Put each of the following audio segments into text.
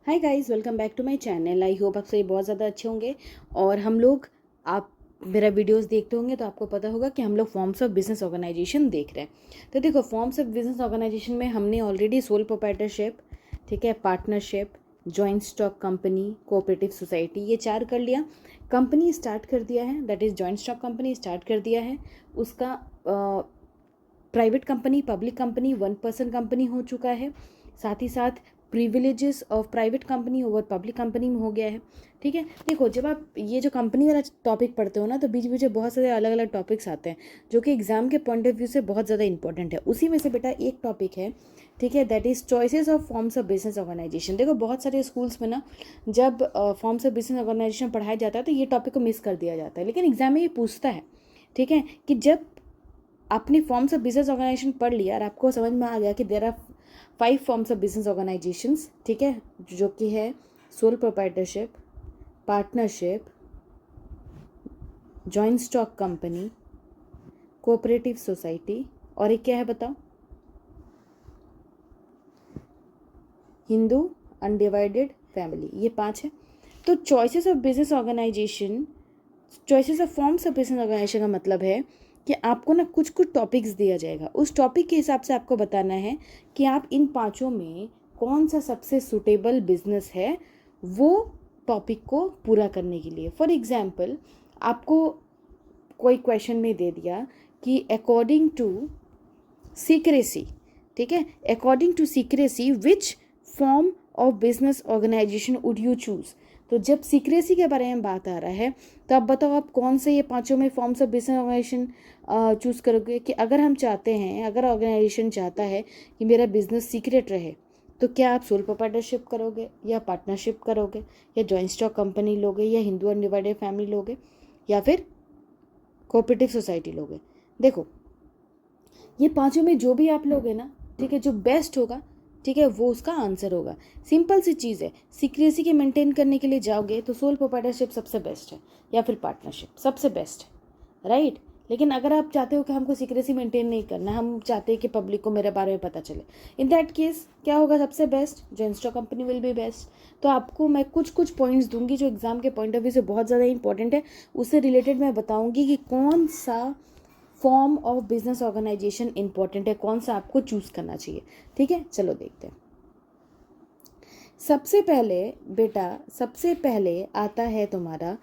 Hi guys, welcome back to my channel. I hope आप सभी बहुत ज़्यादा अच्छे होंगे। और हम लोग आप मेरा वीडियोस देखते होंगे तो आपको पता होगा कि हम लोग फॉर्म्स ऑफ बिजनेस ऑर्गेनाइजेशन देख रहे हैं। तो देखो, फॉर्म्स ऑफ बिजनेस ऑर्गेनाइजेशन में हमने ऑलरेडी सोल प्रोप्राइटरशिप, ठीक है, partnership, joint stock company, cooperative society, ये 4 कर लिया। कंपनी स्टार्ट कर दिया है, that is joint stock company start कर दिया है। उसका private company, public company, 1 person company हो चुका है। साथ ही साथ privileges of private company over public company में हो गया है। ठीक है, देखो, जब आप ये जो कंपनी वाला टॉपिक पढ़ते हो ना, तो बीच बीच में बहुत सारे अलग अलग टॉपिक्स आते हैं जो कि एग्जाम के पॉइंट ऑफ व्यू से बहुत ज़्यादा इंपॉर्टेंट है। उसी में से बेटा एक टॉपिक है, ठीक है, that is choices of forms of business organisation. देखो, बहुत सारे स्कूल्स में ना जब फॉर्म्स ऑफ बिजनेस ऑर्गेनाइजेशन पढ़ाया जाता है तो ये टॉपिक को मिस कर दिया जाता है, लेकिन एग्जाम में ये पूछता है, ठीक है, कि जब आपने फॉर्म्स ऑफ बिजनेस ऑर्गेनाइजेशन पढ़ लिया और आपको समझ में आ गया कि there are 5 forms of business organisations, ठीक है, जो कि है sole proprietorship, partnership, joint stock company, cooperative society, और एक क्या है बताओ? Hindu undivided family. ये 5 है। तो choices of business organisation, choices of forms of business organisation का मतलब है कि आपको ना कुछ कुछ टॉपिक्स दिया जाएगा। उस टॉपिक के हिसाब से आपको बताना है कि आप इन 5 में कौन सा सबसे सुटेबल बिजनेस है वो टॉपिक को पूरा करने के लिए। फॉर एग्जाम्पल, आपको कोई क्वेश्चन में दे दिया कि अकॉर्डिंग टू सीक्रेसी, ठीक है, according to secrecy which form of business organisation would you choose. तो जब सीक्रेसी के बारे में बात आ रहा है तो आप बताओ, आप कौन से ये 5 में forms of business organisation choose करोगे? कि अगर हम चाहते हैं, अगर ऑर्गेनाइजेशन चाहता है कि मेरा बिजनेस सीक्रेट रहे, तो क्या आप सोल प्रोप्राइटरशिप करोगे, या पार्टनरशिप करोगे, या जॉइंट स्टॉक कंपनी लोगे, या हिंदू अनडिवाइडेड फैमिली लोगे, या फिर कोऑपरेटिव सोसाइटी लोगे? देखो, ये 5 में जो भी आप लोगे ना, ठीक है, जो बेस्ट होगा, ठीक है, वो उसका आंसर होगा। सिंपल सी चीज़ है। सीक्रेसी के मेंटेन करने के लिए जाओगे तो सोल प्रोप्राइटरशिप सबसे बेस्ट है, या फिर पार्टनरशिप सबसे बेस्ट है, राइट। लेकिन अगर आप चाहते हो कि हमको सीक्रेसी मेंटेन नहीं करना, हम चाहते हैं कि पब्लिक को मेरे बारे में पता चले, इन दैट केस क्या होगा? सबसे best joint stock company will be best. तो आपको मैं कुछ कुछ पॉइंट्स दूंगी जो एग्जाम के पॉइंट ऑफ व्यू से बहुत ज़्यादा इंपॉर्टेंट है। उससे रिलेटेड मैं बताऊंगी कि कौन सा form of business organisation important है, कौन सा आपको चूज करना चाहिए। ठीक है, चलो देखते हैं। सबसे पहले बेटा, सबसे पहले आता है तुम्हारा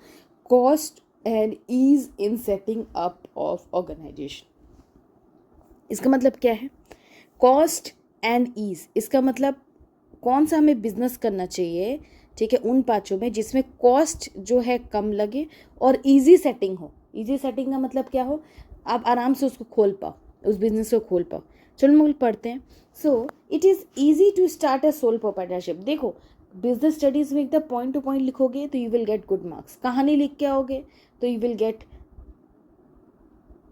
cost and ease in setting up of organisation. इसका मतलब क्या है? कॉस्ट एंड ईज, इसका मतलब कौन सा हमें बिजनेस करना चाहिए, ठीक है, उन 5 में जिसमें कॉस्ट जो है कम लगे और इजी सेटिंग हो। इजी सेटिंग का मतलब क्या हो? आप आराम से उसको खोल पाओ, उस बिजनेस को खोल पाओ। चलो हम पढ़ते हैं। So it is easy to start a sole proprietorship. देखो, बिजनेस स्टडीज़ में एकदम पॉइंट टू पॉइंट लिखोगे तो you will get good marks. कहानी लिख के आओगे तो यू विल गेट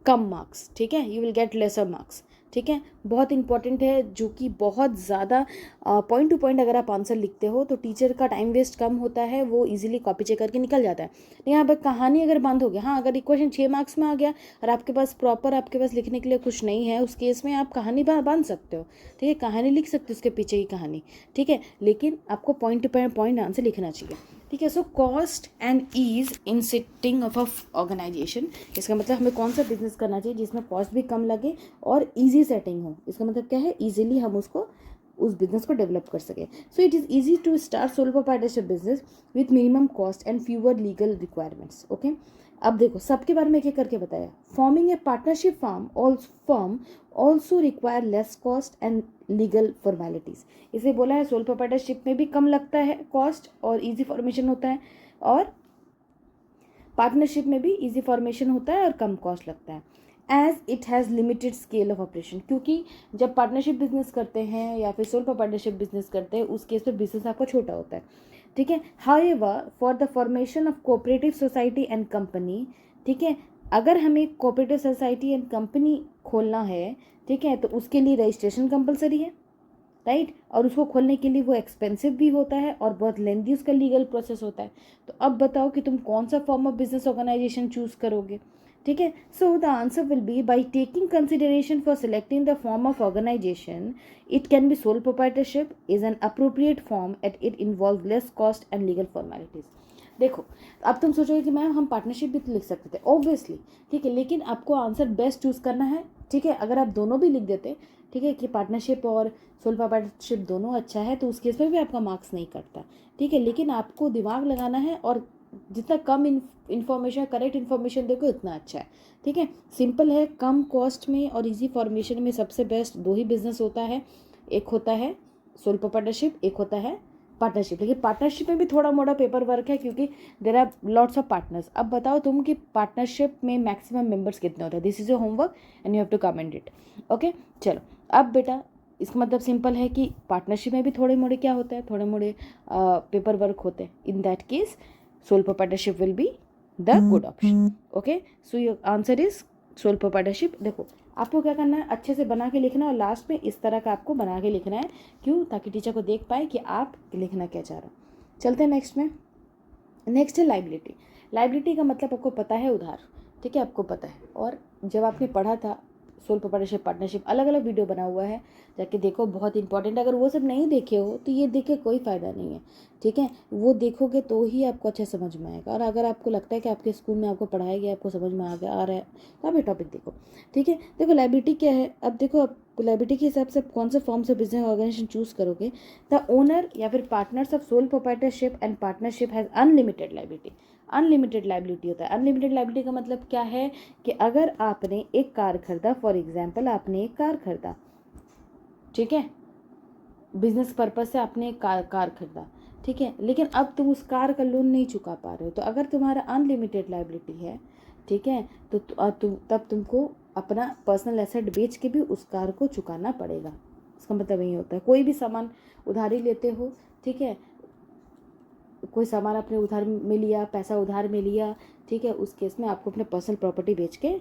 कम मार्क्स, ठीक है, you will get lesser marks. ठीक है, बहुत इंपॉर्टेंट है, जो कि बहुत ज़्यादा पॉइंट टू पॉइंट अगर आप आंसर लिखते हो तो टीचर का टाइम वेस्ट कम होता है, वो इजीली कॉपी चेक करके निकल जाता है। लेकिन यहाँ पर कहानी अगर बंद हो गया, हाँ, अगर इक्वेशन 6 मार्क्स में आ गया और आपके पास प्रॉपर आपके पास लिखने के लिए कुछ नहीं है, उस केस में आप कहानी बांध सकते हो, ठीक है, कहानी लिख सकते हो उसके पीछे की कहानी, ठीक है, लेकिन आपको पॉइंट टू पॉइंट आंसर लिखना चाहिए। ठीक है, so cost and ease in setting of organisation, इसका मतलब हमें कौन सा बिजनेस करना चाहिए जिसमें कॉस्ट भी कम लगे और इजी सेटिंग हो। इसका मतलब क्या है? इजीली हम उसको उस बिजनेस को डेवलप कर सके। So it is easy to start sole proprietorship business with minimum cost and fewer legal requirements. Okay, अब देखो, सबके बारे में एक एक करके बताया। Forming a partnership firm also require less cost and legal formalities. इसे बोला है सोल प्रोप्राइटरशिप में भी कम लगता है कॉस्ट और इजी फॉर्मेशन होता है, और पार्टनरशिप में भी इजी फॉर्मेशन होता है और कम कॉस्ट लगता है। As it has limited scale of operation, क्योंकि जब पार्टनरशिप बिजनेस करते हैं या फिर सोल पार्टनरशिप बिजनेस करते हैं, उस केस में बिजनेस आपका छोटा होता है। ठीक है, however for the formation of cooperative society and company, ठीक है, अगर हमें कोऑपरेटिव सोसाइटी एंड कंपनी खोलना है, ठीक है, तो उसके लिए रजिस्ट्रेशन कंपलसरी है, राइट, और उसको खोलने के लिए वो एक्सपेंसिव भी होता है और बहुत लेंदी उसका लीगल प्रोसेस होता है। तो अब बताओ कि तुम कौन सा form of business organization choose करोगे? ठीक है. So the answer will be by taking consideration for selecting the form of organization it can be sole proprietorship is an appropriate form at it involves less cost and legal formalities. देखो अब तुम सोचोगे कि ma'am हम partnership भी तो लिख सकते थे, ऑब्वियसली, ठीक है, लेकिन आपको आंसर बेस्ट चूज करना है. ठीक है, अगर आप दोनों भी लिख देते, ठीक है, कि पार्टनरशिप और सोल प्रोप्राइटरशिप दोनों अच्छा है, तो उस केस में भी आपका मार्क्स नहीं कटता. ठीक है, लेकिन आपको दिमाग लगाना है और जितना कम इन्फॉर्मेशन, करेक्ट इन्फॉर्मेशन देखो उतना अच्छा है. ठीक है, सिंपल है, कम कॉस्ट में और इजी फॉर्मेशन में सबसे बेस्ट दो ही बिजनेस होता है. एक होता है सोल प्रोप्राइटरशिप, एक होता है पार्टनरशिप. लेकिन पार्टनरशिप में भी थोड़ा मोड़ा पेपर वर्क है क्योंकि there are lots of partners. अब बताओ तुम कि पार्टनरशिप में मैक्सिमम मेंबर्स कितने होते हैं. This is your homework and you have to comment it. Okay, चलो अब बेटा इसका मतलब सिंपल है कि पार्टनरशिप में भी थोड़े मोड़े क्या होते हैं, थोड़े मोड़े पेपर वर्क होते हैं. In that case sole proprietorship will be the good option. Okay, so your answer is soul proprietorship. देखो आपको क्या करना है, अच्छे से बना के लिखना है और लास्ट में इस तरह का आपको बना के लिखना है. क्यों? ताकि टीचर को देख पाए कि आप लिखना क्या चाह रहे हो. चलते हैं नेक्स्ट में. नेक्स्ट है लाइबिलिटी. लाइबिलिटी का मतलब आपको पता है उधार. ठीक है, आपको पता है. और जब आपने पढ़ा था सोल प्रोप्राइटरशिप पार्टनरशिप, अलग अलग वीडियो बना हुआ है, जाके देखो, बहुत इंपॉर्टेंट. अगर वो सब नहीं देखे हो तो ये देख के कोई फ़ायदा नहीं है. ठीक है, वो देखोगे तो ही आपको अच्छा समझ में आएगा. और अगर आपको लगता है कि आपके स्कूल में आपको पढ़ाया गया, आपको समझ में आ रहा है, तो आप ये टॉपिक देखो. ठीक है, देखो लाइबिलिटी क्या है. अब देखो आप लाइबिलिटी के हिसाब से आप कौन से फॉर्म से बिजनेस ऑर्गेनाइजेशन चूज करोगे. द ओनर या फिर partners of sole proprietorship and partnership has unlimited liability. Unlimited liability होता है. अनलिमिटेड लाइबिलिटी का मतलब क्या है कि अगर आपने एक कार खरीदा, फॉर एग्जांपल आपने एक कार खरीदा, ठीक है, बिजनेस पर्पज से आपने एक कार खरीदा, ठीक है, लेकिन अब तुम उस कार का लोन नहीं चुका पा रहे हो, तो अगर तुम्हारा अनलिमिटेड लाइबिलिटी है, ठीक है, तो तब तुमको अपना पर्सनल एसेट बेच के भी उस कार को चुकाना पड़ेगा. इसका मतलब यही होता है. कोई भी सामान उधारी लेते हो, ठीक है, कोई सामान आपने उधार में लिया, पैसा उधार में लिया, ठीक है, उस केस में आपको अपने पर्सनल प्रॉपर्टी बेच के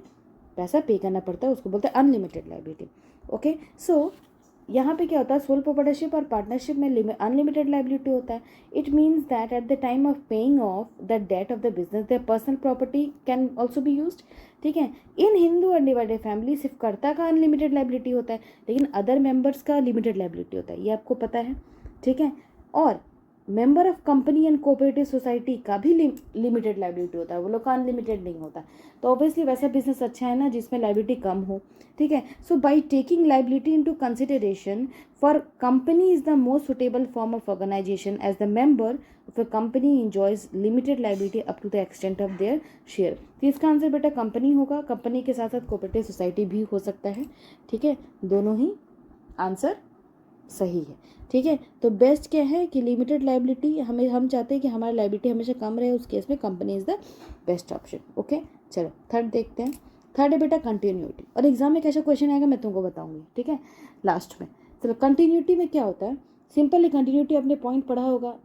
पैसा पे करना पड़ता है. उसको बोलते हैं अनलिमिटेड लाइबिलिटी. ओके, सो यहाँ पे क्या होता है, सोल प्रोप्राइटरशिप और पार्टनरशिप में अनलिमिटेड लाइबिलिटी होता है. It means that at the time of paying of the debt of the business their personal property can also be used. ठीक है, इन हिंदू अनडिवाइडेड फैमिली सिर्फ कर्ता का अनलिमिटेड लाइबिलिटी होता है, लेकिन अदर मेंबर्स का लिमिटेड लाइबिलिटी होता है. ये आपको पता है. ठीक है, और member of company and cooperative society का भी लिमिटेड लाइबिलिटी होता है, वो लोग का अनलिमिटेड नहीं होता. तो ऑब्वियसली वैसा बिजनेस अच्छा है ना जिसमें लाइबिलिटी कम हो. ठीक है, so by taking liability into consideration for company is the most suitable form of organisation as the member of a company enjoys limited liability up to the extent of their share. तो इसका answer बेटा company होगा. Company के साथ साथ cooperative society भी हो सकता है. ठीक है, दोनों ही आंसर सही है. ठीक है, तो बेस्ट क्या है कि लिमिटेड लाइबिलिटी, हम चाहते हैं कि हमारी लाइबिलिटी हमेशा कम रहे, उस केस में company is the best option. Okay, चलो थर्ड देखते हैं. थर्ड है बेटा कंटिन्यूटी. और एग्जाम में कैसा क्वेश्चन आएगा मैं तुमको बताऊंगी. ठीक है, लास्ट में. चलो कंटिन्यूटी में क्या होता है, सिंपल है. कंटिन्यूटी आपने पॉइंट पढ़ा होगा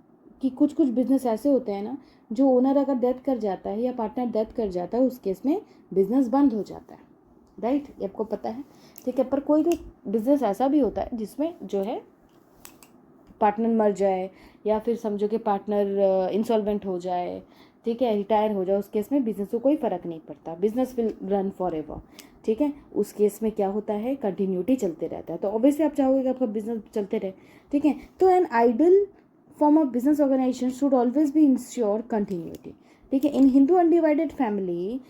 कि कुछ कुछ बिजनेस ऐसे होते हैं ना, जो ओनर अगर डेथ कर जाता है या पार्टनर डेथ कर जाता है, उस केस में बिजनेस बंद हो जाता है. राइट, ये आपको पता है. ठीक है, पर कोई कोई बिजनेस ऐसा भी होता है जिसमें जो है पार्टनर मर जाए या फिर समझो कि पार्टनर इंसॉल्वेंट हो जाए, ठीक है, रिटायर हो जाए, उस केस में बिजनेस को कोई फ़र्क नहीं पड़ता. Business will run for ever. ठीक है, उस केस में क्या होता है, कंटिन्यूटी चलते रहता है. तो ऑब्वियसली आप चाहोगे कि आपका बिजनेस चलते रहे. ठीक है, तो an ideal form of business organisation should always be insure continuity. ठीक है, in Hindu undivided family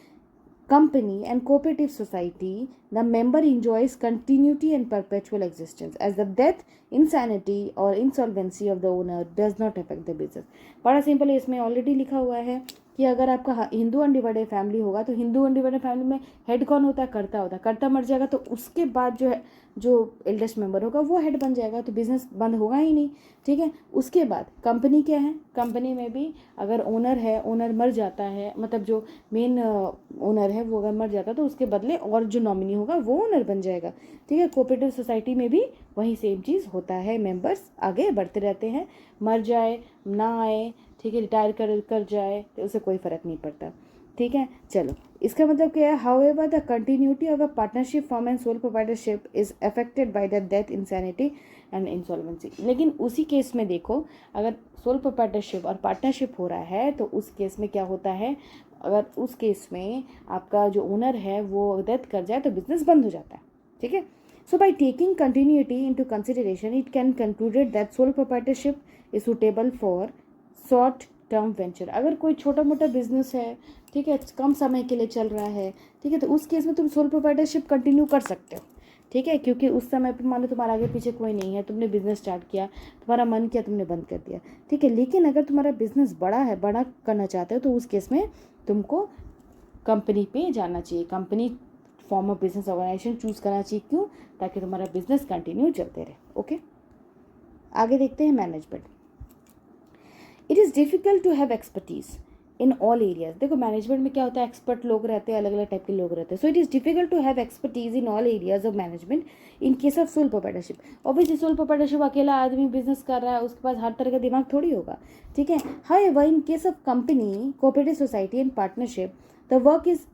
company and cooperative society, the member enjoys continuity and perpetual existence as the death, insanity or insolvency of the owner does not affect the business. बड़ा simple है, इसमें already लिखा हुआ है कि अगर आपका हिंदू अनडिवाइडेड फैमिली होगा तो हिंदू अनडिवाइडेड फैमिली में हेड कौन होता है, कर्ता होता है. कर्ता मर जाएगा तो उसके बाद जो है जो एल्डेस्ट मेंबर होगा वो हेड बन जाएगा, तो बिजनेस बंद होगा ही नहीं. ठीक है, उसके बाद कंपनी क्या है, कंपनी में भी अगर ओनर है, ओनर मर जाता है, मतलब जो मेन ओनर है वो अगर मर जाता है तो उसके बदले और जो नॉमिनी होगा वो ओनर बन जाएगा. ठीक है, कोऑपरेटिव सोसाइटी में भी वही सेम चीज़ होता है. मेंबर्स आगे बढ़ते रहते हैं, मर जाए ना आए, ठीक है, रिटायर कर जाए तो उसे कोई फ़र्क नहीं पड़ता. ठीक है, चलो इसका मतलब क्या है, however the continuity of a partnership form and soul proprietorship is affected by the death, insanity and insolvency. लेकिन उसी केस में देखो, अगर सोल प्रोप्राइटरशिप और पार्टनरशिप हो रहा है तो उस केस में क्या होता है, अगर उस केस में आपका जो ओनर है वो डेथ कर जाए तो बिजनेस बंद हो जाता है, ठीक है। So by taking continuity into consideration it can concluded that sole proprietorship is suitable for short term venture. अगर कोई छोटा मोटा बिजनेस है, ठीक है, कम समय के लिए चल रहा है, ठीक है, तो उस केस में तुम सोल प्रोप्राइटरशिप कंटिन्यू कर सकते हो, ठीक है, क्योंकि उस समय पर मान लो तुम्हारा आगे पीछे कोई नहीं है, तुमने बिजनेस स्टार्ट किया, तुम्हारा मन किया, तुमने बंद कर दिया, ठीक है। लेकिन अगर तुम्हारा बिजनेस बड़ा है, बड़ा करना चाहते हो, तो उस केस में तुमको कंपनी पे जाना चाहिए, company form of business organization choose करना चाहिए। क्यों? ताकि तुम्हारा बिजनेस कंटिन्यू चलते रहे। ओके, आगे देखते हैं management. It is difficult to have expertise in all areas. देखो मैनेजमेंट में क्या होता है, एक्सपर्ट लोग रहते हैं, अलग अलग टाइप के लोग रहते हैं। So it is difficult to have expertise in all areas of management in case of sole proprietorship. Obviously sole proprietorship अकेला आदमी बिजनेस कर रहा है, उसके पास हर तरह का दिमाग थोड़ी होगा, ठीक है। However in case of company, cooperative society and partnership the work is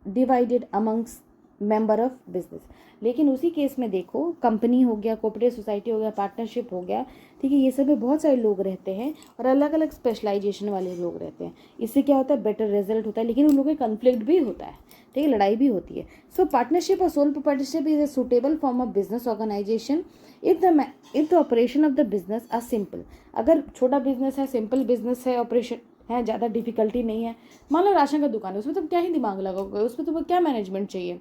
divided amongst member of business. लेकिन उसी केस में देखो, कंपनी हो गया, कोऑपरेटिव सोसाइटी हो गया, पार्टनरशिप हो गया, ठीक है, ये सब में बहुत सारे लोग रहते हैं और अलग अलग स्पेशलाइजेशन वाले लोग रहते हैं। इससे क्या होता है, बेटर रिजल्ट होता है, लेकिन उन लोगों का कन्फ्लिक्ट भी होता है, ठीक है, लड़ाई भी होती है। सो पार्टनरशिप और sole proprietorship is a suitable form of business organization if the operation of the business are simple. अगर छोटा बिजनेस है, सिंपल बिजनेस है, ऑपरेशन है, ज़्यादा डिफिकल्टी नहीं है, मान लो राशन का दुकान है, उसमें तुम क्या ही दिमाग लगाओगे, उसमें तुम्हें क्या मैनेजमेंट चाहिए,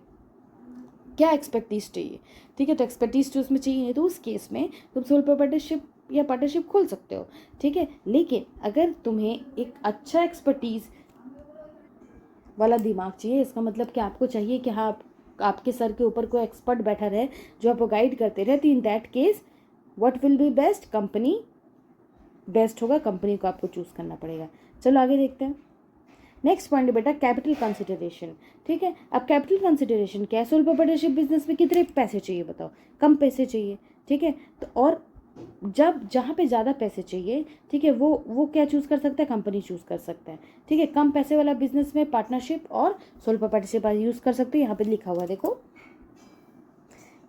क्या एक्सपर्टीज चाहिए, ठीक है, तो एक्सपर्टीज तो उसमें चाहिए नहीं, तो उस केस में तुम सोल प्रोप्राइटरशिप या पार्टनरशिप खोल सकते हो, ठीक है। लेकिन अगर तुम्हें एक अच्छा एक्सपर्टीज वाला दिमाग चाहिए, इसका मतलब कि आपको चाहिए कि हाँ आपके सर के ऊपर कोई एक्सपर्ट बैठा रहे जो आपको गाइड करते रहे, तो in that case what will be best, company best होगा, कंपनी को आपको चूज करना पड़ेगा। चलो आगे देखते हैं। नेक्स्ट पॉइंट बेटा, कैपिटल कंसिडरेशन, ठीक है। अब कैपिटल कंसिडरेशन क्या है, सोल प्रोप्राइटरशिप बिजनेस में कितने पैसे चाहिए बताओ, कम पैसे चाहिए, ठीक है। तो और जब जहाँ पे ज़्यादा पैसे चाहिए, ठीक है, वो क्या चूज़ कर सकता है, कंपनी चूज़ कर सकता है, ठीक है। कम पैसे वाला बिजनेस में पार्टनरशिप और सोल प्रोप्राइटरशिप यूज़ कर सकते हो। यहाँ पे लिखा हुआ देखो,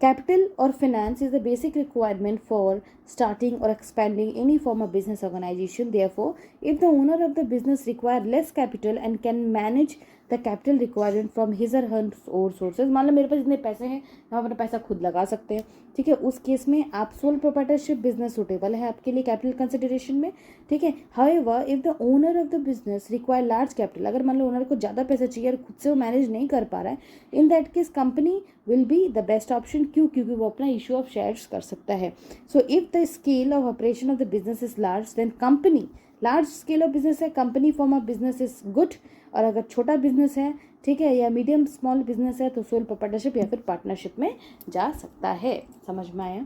capital or finance is the basic requirement for starting or expanding any form of business organization. Therefore, if the owner of the business require less capital and can manage the capital requirement from his or her own sources, मान लो मेरे पास इतने पैसे हैं, हम अपना पैसा खुद लगा सकते हैं, ठीक है, उस केस में आप सोल प्रोप्राइटरशिप बिजनेस सुटेबल है आपके लिए कैपिटल कंसिडरेशन में, ठीक है। However if the owner of the business require large capital, अगर मान लो ओनर को ज़्यादा पैसा चाहिए और खुद से वो मैनेज नहीं कर पा रहा है, in that case company will be the best option. क्यों? क्योंकि वो अपना इशू ऑफ शेयर्स कर सकता है। So if the scale of operation of the business is large, then company, large scale of business है, company form of business is good. और अगर छोटा बिजनेस है, ठीक है, या मीडियम स्मॉल बिजनेस है, तो सोल प्रोप्राइटरशिप या फिर पार्टनरशिप में जा सकता है। समझ में आया?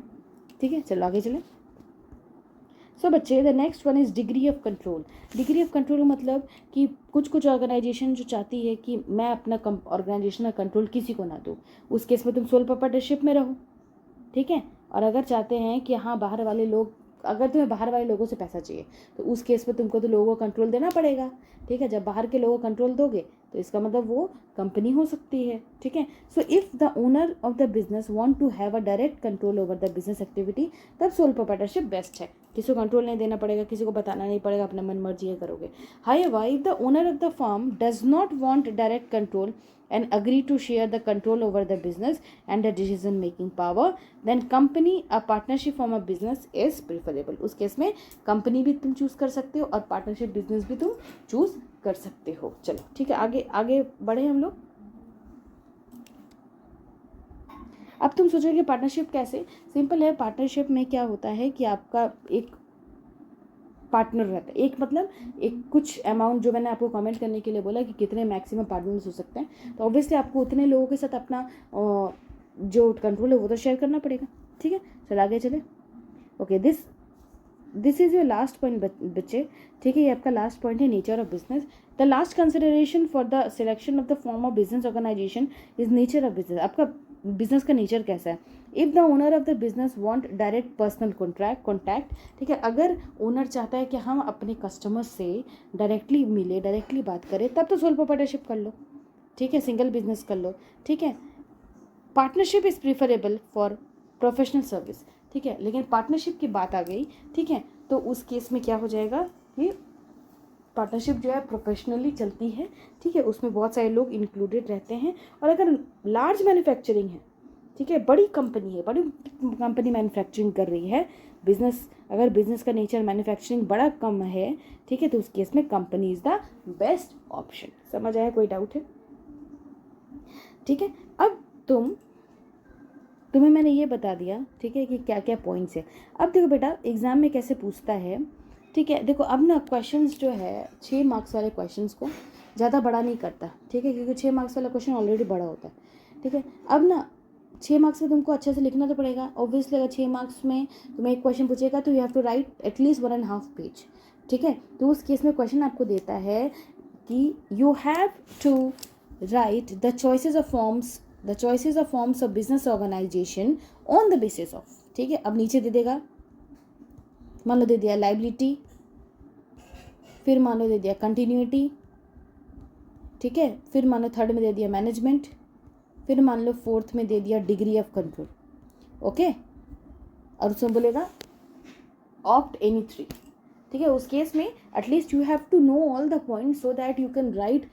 ठीक है, चलो आगे चलें। सो बच्चे, the next one is degree of control. Degree of control मतलब कि कुछ ऑर्गेनाइजेशन जो चाहती है कि मैं अपना ऑर्गेनाइजेशन का कंट्रोल किसी को ना दूँ, उस केस में तुम सोल प्रोप्राइटरशिप में रहो, ठीक है। और अगर चाहते हैं कि हाँ बाहर वाले लोग, अगर तुम्हें बाहर वाले लोगों से पैसा चाहिए, तो उस केस में तुमको तो लोगों को कंट्रोल देना पड़ेगा, ठीक है। जब बाहर के लोगों को कंट्रोल दोगे तो इसका मतलब वो कंपनी हो सकती है, ठीक है। So if the owner of the business want to have a direct control over the business activity, तब सोल प्रोप्राइटरशिप बेस्ट है। किसी को कंट्रोल नहीं देना पड़ेगा, किसी को बताना नहीं पड़ेगा, अपना मन मर्जी करोगे। However if the owner of the firm does not want direct control and agree to share the control over the business and the decision making power, then company a partnership form of business is preferable। उस case में company भी तुम choose कर सकते हो और partnership business भी तुम चूज कर सकते हो। चलो ठीक है, आगे आगे बढ़े हम लोग। अब तुम सोचोगे पार्टनरशिप कैसे, सिंपल है। पार्टनरशिप में क्या होता है कि आपका एक पार्टनर रहता है, एक मतलब एक कुछ अमाउंट, जो मैंने आपको कमेंट करने के लिए बोला कि कितने मैक्सिमम पार्टनर्स हो सकते हैं, तो ऑब्वियसली आपको उतने लोगों के साथ अपना जो कंट्रोल है वो तो शेयर करना पड़ेगा, ठीक है। चलो आगे चले। Okay, this is your last point बच्चे, ठीक है, ये आपका लास्ट पॉइंट है, nature of business. The last consideration for the selection of the form of business organization is nature of business. आपका बिजनेस का नेचर कैसा है। If the owner of the business want direct personal contact, ठीक है, अगर owner चाहता है कि हम अपने कस्टमर्स से डायरेक्टली मिले, डायरेक्टली बात करें, तब तो सोल प्रोप्राइटरशिप कर लो, ठीक है, सिंगल बिजनेस कर लो, ठीक है। Partnership is preferable for professional service, ठीक ठीक है। लेकिन पार्टनरशिप की बात आ गई, ठीक है, तो उस केस में क्या हो जाएगा कि पार्टनरशिप जो है प्रोफेशनली चलती है, ठीक है, उसमें बहुत सारे लोग इंक्लूडेड रहते हैं। और अगर लार्ज मैन्युफैक्चरिंग है, ठीक है, बड़ी कंपनी है, बड़ी कंपनी मैन्युफैक्चरिंग कर रही है, बिजनेस, अगर बिजनेस का नेचर मैन्युफैक्चरिंग बड़ा कम है, ठीक है, तो उस केस में company is the best option. समझ आया? कोई डाउट है? ठीक है। अब तुम्हें मैंने ये बता दिया, ठीक है, कि क्या क्या पॉइंट्स है। अब देखो बेटा एग्ज़ाम में कैसे पूछता है, ठीक है। देखो अब ना क्वेश्चंस जो है 6 मार्क्स वाले क्वेश्चंस को ज़्यादा बड़ा नहीं करता, ठीक है, क्योंकि 6 मार्क्स वाला क्वेश्चन ऑलरेडी बड़ा होता है, ठीक है। अब ना 6 मार्क्स में तुमको अच्छे से लिखना तो पड़ेगा ऑब्वियसली। अगर 6 मार्क्स में तुम्हें एक क्वेश्चन पूछेगा तो you have to write at least 1.5 page, ठीक है। तो उस केस में क्वेश्चन आपको देता है कि you have to write the choices of forms of business organization on the basis of, ठीक है। अब नीचे दे देगा, मान लो दे दिया लाइबिलिटी, फिर मान लो दे दिया कंटिन्यूटी, ठीक है, फिर मान लो थर्ड में दे दिया मैनेजमेंट, फिर मान लो फोर्थ में दे दिया डिग्री ऑफ कंट्रोल, ओके। और उसमें बोलेगा ऑप्ट एनी 3, ठीक है। उस केस में at least you have to know all the points so that you can write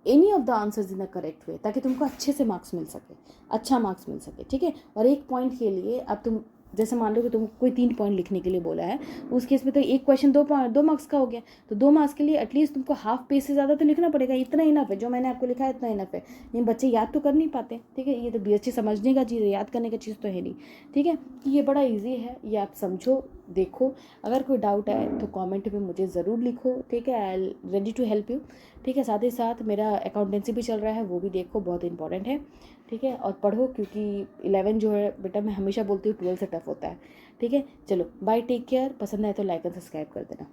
any of the answers in the correct way, ताकि तुमको अच्छे से मार्क्स मिल सके, अच्छा मार्क्स मिल सके, ठीक है। और एक पॉइंट के लिए अब तुम जैसे मान लो कि तुम कोई 3 पॉइंट लिखने के लिए बोला है, उस केस में तो एक क्वेश्चन 2 मार्क्स का हो गया, तो 2 मार्क्स के लिए एटलीस्ट तुमको हाफ पेज से ज़्यादा तो लिखना पड़ेगा। इतना इनफ है, जो मैंने आपको लिखा है इतना इनफ है। लेकिन बच्चे याद तो कर नहीं पाते, ठीक है, ये तो बीएससी समझने का चीज़ है, याद करने का चीज़ तो है नहीं, ठीक है। ये बड़ा ईजी है, ये आप समझो, देखो। अगर कोई डाउट है तो कमेंट में मुझे ज़रूर लिखो, ठीक है, I'll ready to help you, ठीक है। साथ ही साथ मेरा अकाउंटेंसी भी चल रहा है, वो भी देखो, बहुत इंपॉर्टेंट है, ठीक है। और पढ़ो, क्योंकि 11 जो है बेटा मैं हमेशा बोलती हूँ 12 से टफ होता है, ठीक है। चलो बाय, टेक केयर। पसंद आए तो लाइक एंड सब्सक्राइब कर देना।